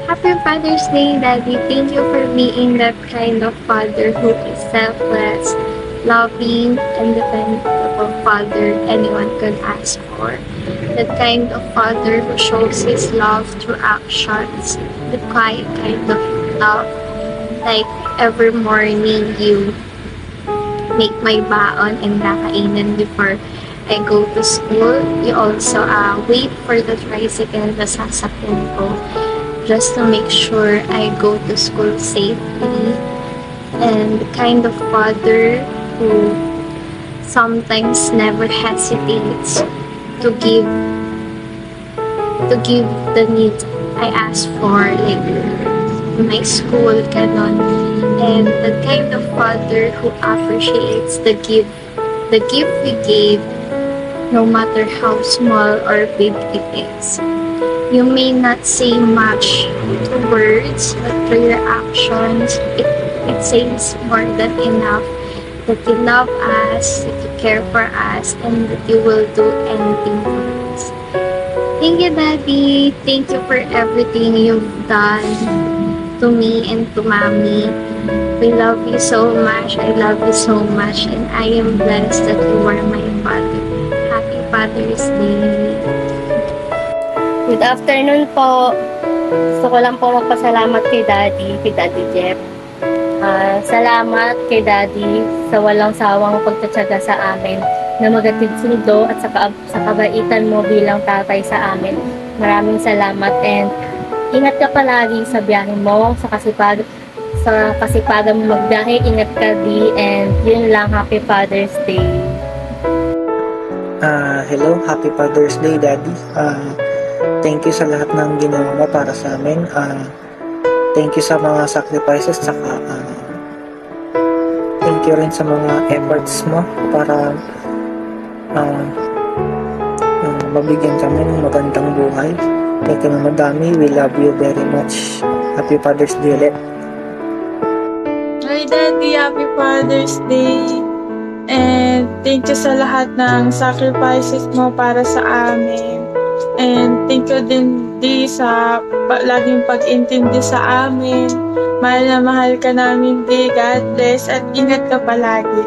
Happy Father's Day, Daddy. Thank you for being that kind of father who is selfless, loving, and dependable father anyone could ask for. That kind of father who shows his love through actions. The quiet kind of love. Like every morning you make my baon and nakainan before I go to school. You also wait for the tricycle na sasakyan ko just to make sure I go to school safely. And the kind of father who sometimes never hesitates to give the needs I ask for, like my school, ganon. And the kind of father who appreciates the gift we gave, no matter how small or big it is. You may not say much to words, but through your actions, it says more than enough that you love us, that you care for us, and that you will do anything for us. Thank you, Daddy. Thank you for everything you've done to me and to Mommy. We love you so much. I love you so much, and I am blessed that you are my father. Happy Father's Day. Good afternoon po. Gusto ko lang po magpasalamat kay Daddy Jeff. Salamat kay Daddy sa walang sawang pagtatsaga sa amin na magatid sundo at sa kabaitan mo bilang tatay sa amin. Maraming salamat and ingat ka palagi sa biyahe mo, sa kasipagan mo magbiyahe. Ingat ka di, and yun lang. Happy Father's Day. Hello, Happy Father's Day, Daddy. Thank you sa lahat ng ginawa mo para sa amin. Thank you sa mga sacrifices, saka thank you rin sa mga efforts mo para mabigyan kami ng magandang buhay. Thank you na madami. We love you very much. Happy Father's Day ulit. Hi Daddy, Happy Father's Day. And thank you sa lahat ng sacrifices mo para sa amin. And thank you din sa laging pag-intindi sa amin. Mahal na mahal ka namin, Di. God bless at ingat ka palagi.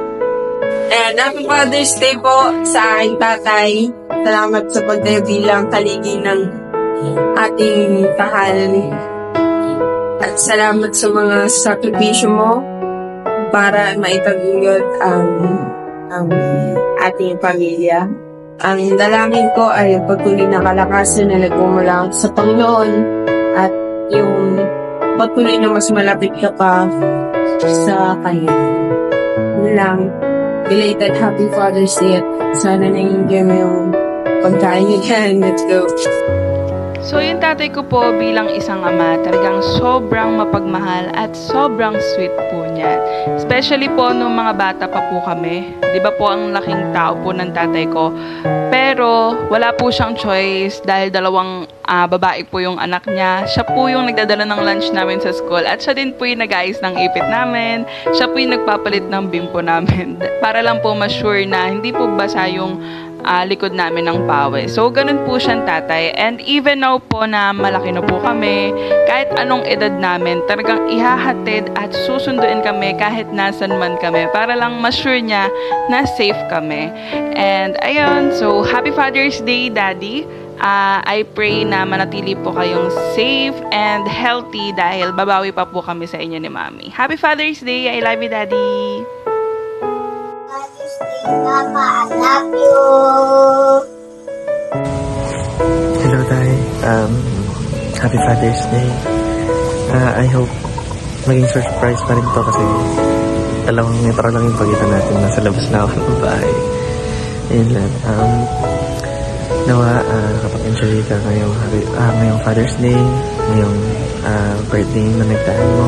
And Happy Father's Day po sa aking tatay. Salamat sa pagdayo bilang kaligi ng ating tahal. At salamat sa mga sakripisyo mo para maitaguyod ang ating pamilya. Ang dalangin ko ay patuloy na kalakasan na nagmumula sa Panginoon at yung patuloy na mas malapit ka pa sa Kanya. Yun lang. Belated Happy Father's Day at sana na-enjoy mo yung pagkain nyo dyan. Let's go! So yung tatay ko po bilang isang ama, talagang sobrang mapagmahal at sobrang sweet po niya. Especially po nung mga bata pa po kami. Di ba po ang laking tao po ng tatay ko. Pero wala po siyang choice dahil dalawang babae po yung anak niya. Siya po yung nagdadala ng lunch namin sa school at siya din po yung nag-aayos ng ipit namin. Siya po yung nagpapalit ng bimpo namin. Para lang po ma-sure na hindi po basa yung likod namin ng pawis. So, ganun po siyang tatay. And even now po na malaki na po kami, kahit anong edad namin, talagang ihahatid at susunduin kami kahit nasan man kami para lang ma-sure niya na safe kami. And ayun, so Happy Father's Day, Daddy. I pray na manatili po kayong safe and healthy dahil babawi pa po kami sa inyo ni Mami. Happy Father's Day. I love you, Daddy. Papa, I love you. Hello, Tay. Happy Father's Day. I hope maging surprise pa rin to kasi dalawang metro lang yung pagitan natin. Nasa labas na ako ng bahay. Ayun lang. Nawa, kapag-enjoy ka ngayong Father's Day, ngayong birthday na nagdaan mo.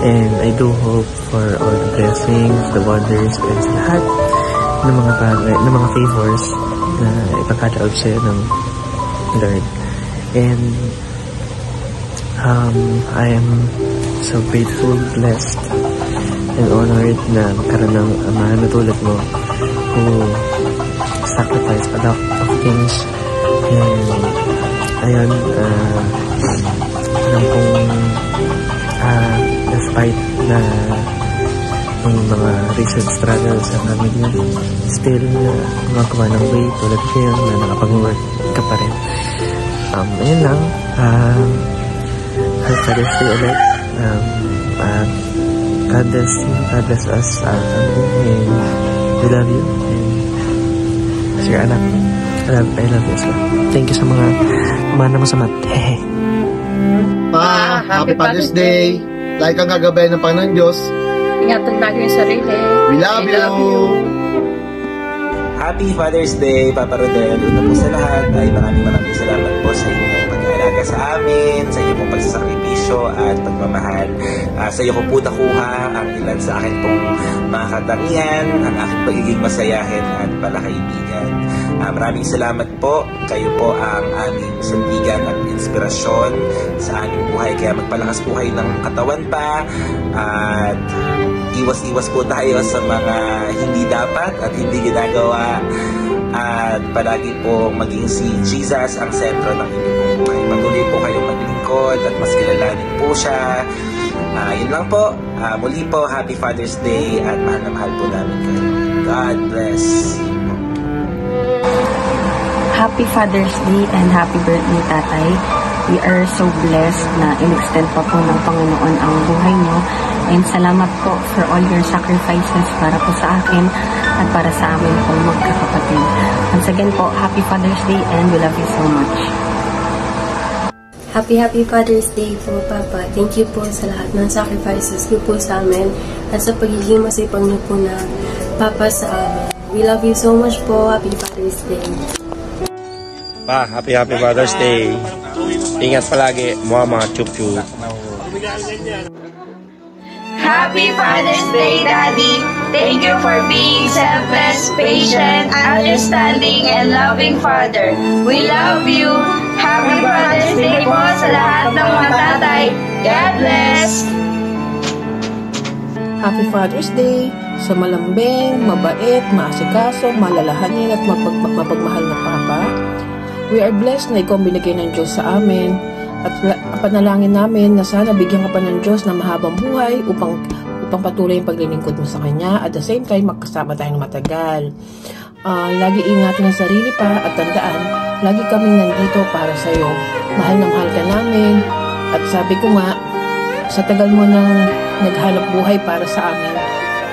And I do hope for all the blessings, the wonders, and sa lahat ng mga bagay, ng mga favors na ipagkaloob sa'yo ng Lord. And I am so grateful, blessed, and honored na magkaroon ng ama na tulad mo who sacrificed a lot of things. And ayun, alam kong difficulties and struggles sa family, still gumagawa ng way tulad ngayon na nakapag-work ka pa rin. Ayun lang. Happy Father's Day ulit. God bless you. God bless us, our family, and we love you. And your anak, I love you as well. Thank you sa mga umana mo sa mat. Pa, Happy Father's Day. Like ang gagabayan ng Panginoon Diyos. Ingatan lagi yung sarili. We love you. Happy Father's Day, Papa Rodel. Una po sa lahat ay maraming salamat po sa inyong pag-aalaga sa amin, sa inyong pong pagsasakripisyo at pagmamahal. Sa iyo ko po nakuha ang ilan sa akin pong mga katangian, ang aking pagiging masayahin at palakaibigan. Maraming salamat po. Kayo po ang aming sandigan at inspirasyon sa aming buhay. Kaya magpalakas po kayo ng katawan pa at iwas-iwas po tayo sa mga hindi dapat at hindi ginagawa at palagi po maging si Jesus ang sentro ng inyong pong buhay. Patuloy po kayong maglingkod at mas kilalanin po siya. Yun lang po. Muli po, Happy Father's Day at mahal na mahal po namin kayo. God bless you po. Happy Father's Day and happy birthday, Tatay. We are so blessed na in-extend pa po ng Panginoon ang buhay niyo. And salamat po for all your sacrifices para po sa akin at para sa amin po magkakapatid. Once again po, Happy Father's Day and we love you so much. Happy Father's Day po, Papa. Thank you po sa lahat ng sacrifices niyo po sa amin at sa pagiging masipag niyo po na Papa sa amin. We love you so much po. Happy Father's Day. Pa, Happy Father's Day. Ingat palagi mga chup-chup. Happy Father's Day, Daddy. Thank you for being selfless, patient, understanding, and loving Father. We love you. Happy Father's Day po sa lahat ng mga tatay. God bless. Happy Father's Day sa malambing, mabait, maasikaso, malalahanin at mapagmahal na Papa. We are blessed na ikaw binigay ng Diyos sa amin at panalangin namin na sana bigyan ka pa ng Diyos na mahabang buhay upang patuloy yung paglilingkod mo sa Kanya. At the same time, magkasama tayo ng matagal. Lagi ingatan ang sarili pa at tandaan, lagi kaming nandito para sa iyo. Mahal na mahal ka namin. At sabi ko nga, sa tagal mo nang naghanap buhay para sa amin,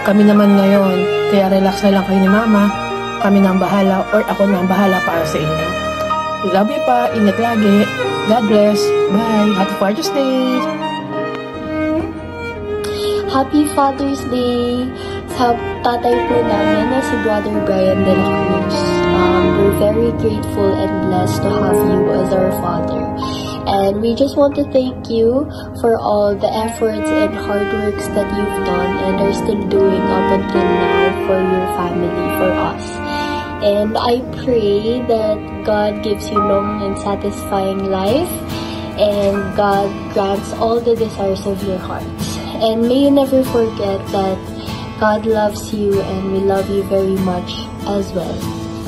kami naman ngayon, kaya relax na lang kayo ni Mama. Kami na ang bahala or ako na ang bahala para sa inyo. Love you pa. Ingat lagi. God bless. Bye. Happy Father's Day. Happy Father's Day sa tatay po namin na si Brother Brian de la Cruz. We're very grateful and blessed to have you as our father. And we just want to thank you for all the efforts and hard works that you've done and are still doing up until now for your family, for us. And I pray that God gives you long and satisfying life and God grants all the desires of your hearts. And may you never forget that God loves you and we love you very much as well.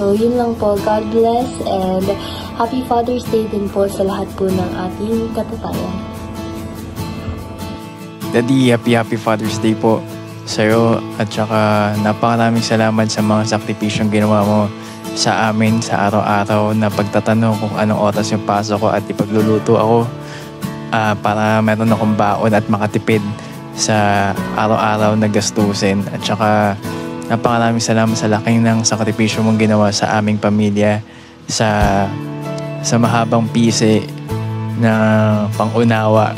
So yun lang po. God bless and Happy Father's Day din po sa lahat po ng ating katatayan. Daddy, Happy Father's Day po sa'yo at saka napakaraming salamat sa mga sakripisyong ginawa mo sa amin sa araw-araw na pagtatanong kung anong oras yung pasok ko at ipagluluto ako para meron akong baon at makatipid sa araw-araw na gastusin. At saka napakaraming salamat sa laking ng sakripisyo mong ginawa sa aming pamilya, sa mahabang pisi na pangunawa.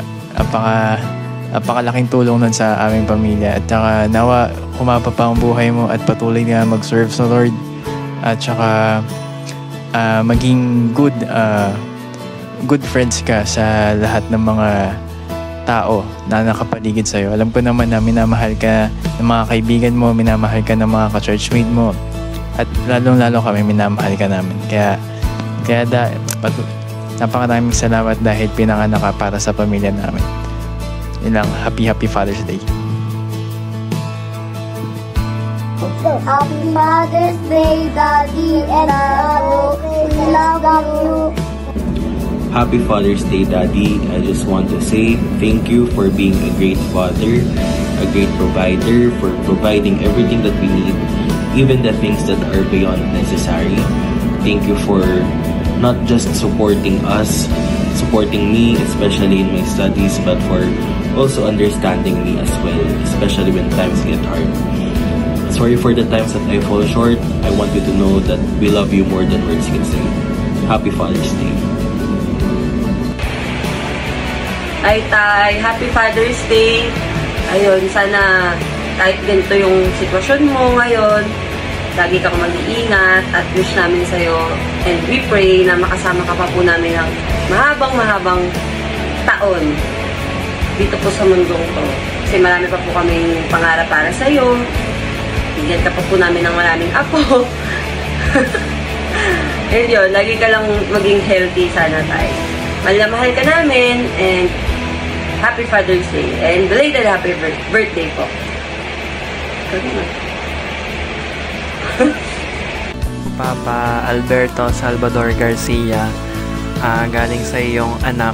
Napakalaking tulong nun sa aming pamilya. At saka nawa humaba pa ang buhay mo at patuloy na mag-serve sa Lord. At saka maging good friends ka sa lahat ng mga tao na nakapaligid sa'yo. Alam ko naman na minamahal ka ng mga kaibigan mo, minamahal ka ng mga ka-churchmate mo, at lalong-lalo kami minamahal ka namin. Kaya napakaraming salamat dahil pinanganak ka para sa pamilya namin. Yun lang, Happy Father's Day. Happy Father's Day, Daddy and Lalo. We love you. Happy Father's Day, Daddy. I just want to say thank you for being a great father, a great provider, for providing everything that we need, even the things that are beyond necessary. Thank you for not just supporting us, supporting me, especially in my studies, but for also understanding me as well, especially when times get hard. Sorry for the times that I fall short. I want you to know that we love you more than words can say. Happy Father's Day. Ay, Tay, Happy Father's Day. Ayun, sana kahit ganito yung sitwasyon mo ngayon, lagi kang mag-iingat at wish namin sa'yo and we pray na makasama ka pa po namin ng mahabang taon dito po sa mundong to. Kasi marami pa po kaming pangarap para sa'yo. Bigyan ka pa po namin ng maraming apo. And yun, lagi ka lang maging healthy sana, Tay. Mahal ka namin and Happy Father's Day and belated happy birthday po. Papa Alberto Salvador Garcia, galing sa iyong anak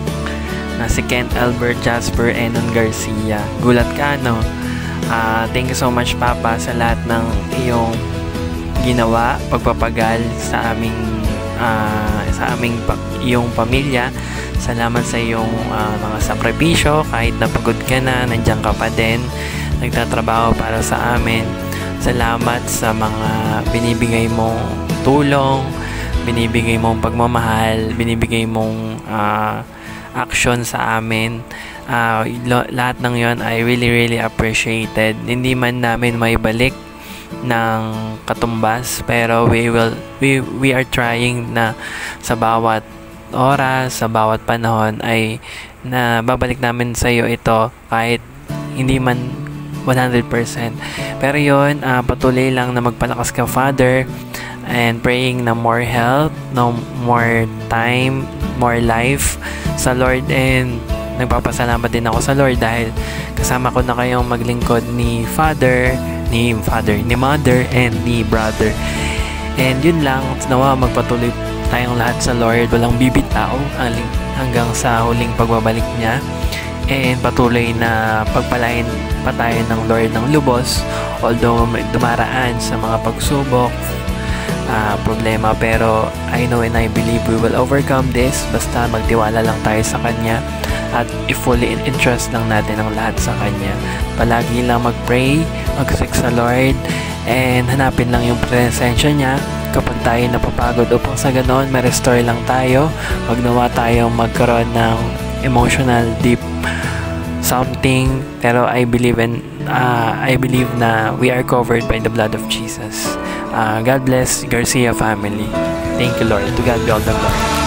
na si Ken Albert Jasper Enon Garcia. Gulat ka, no? Thank you so much, Papa, sa lahat ng iyong ginawa, pagpapagal sa aming iyong pamilya. Salamat sa iyong mga sakripisyo. Kahit napagod ka na, nandiyan ka pa din, nagtatrabaho para sa amin. Salamat sa mga binibigay mong tulong, binibigay mong pagmamahal, binibigay mong action sa amin. Lahat ng yon I really appreciated. Hindi man namin maibalik ng katumbas, pero we are trying na sa bawat oras, sa bawat panahon ay na babalik namin sa iyo ito kahit hindi man 100%. Pero yun, patuloy lang na magpalakas ka, Father, and praying na more health, no more time, more life sa Lord. And nagpapasalamat din ako sa Lord dahil kasama ko na kayong maglingkod ni Mother, and ni Brother. And yun lang, nawa magpatuloy tayong lahat sa Lord, walang bibitaw hanggang sa huling pagbabalik niya, and patuloy na pagpalain pa tayo ng Lord ng lubos, although dumaraan sa mga pagsubok, problema, pero I know and I believe we will overcome this. Basta magtiwala lang tayo sa Kanya at i-fully entrust lang natin ang lahat sa Kanya. Palagi lang mag-pray, mag-seek sa Lord, and hanapin lang yung presensya niya kapag tayo napapagod, upang sa ganon ma-restore lang tayo. Wag nawa tayong magkaroon ng emotional deep something, pero I believe na we are covered by the blood of Jesus. God bless Garcia family. Thank you, Lord. To God be all the glory.